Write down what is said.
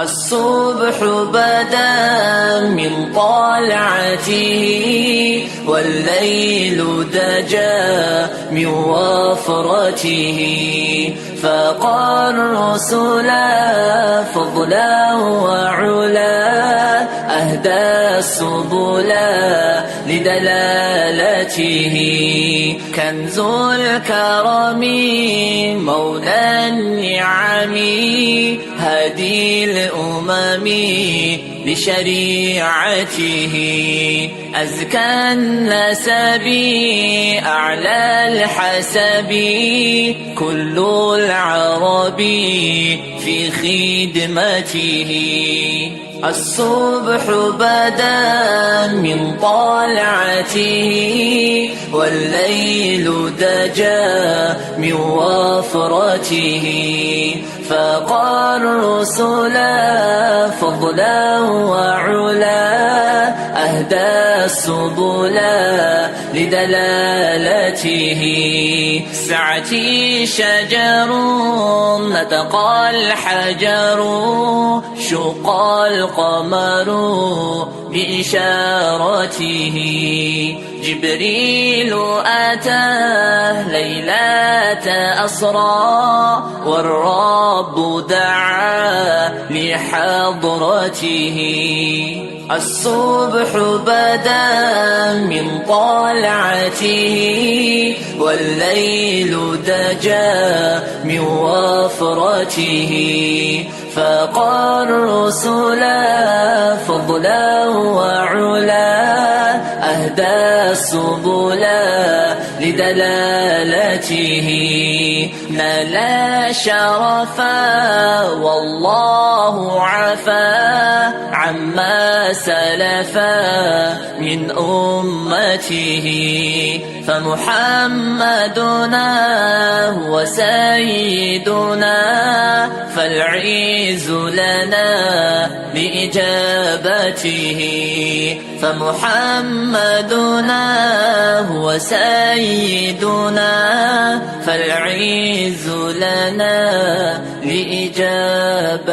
الصبح بدا من طلعته والليل دجا من وفرته فقال الرسل فضلا وعلا أهدى السبل لدلالته كنز الكرم مولى النعم هادي الأمم بشريعته أزكى النسب أعلى الحسب كل العرب في خدمته الصبح بدا من طلعته والليل دجا من وفرته فقال الرسل فضلا وعلا أهدى السبل لدلالته سعتي شجر نطق الحجر شق القمر بإشارته جبريل أتاه ليلة أسرى والرب دعا لحضرته الصبح بدا من طلعته والليل دجا من وفرته فقال الرسل فضلا وعلا أهدى السبل لدلالته نال شرفا والله عفا عما سلفا من أمته فمحمدنا هو سيدنا فالعز لنا بإجابته فمحمدنا هو سيدنا فالعز لنا لإجابته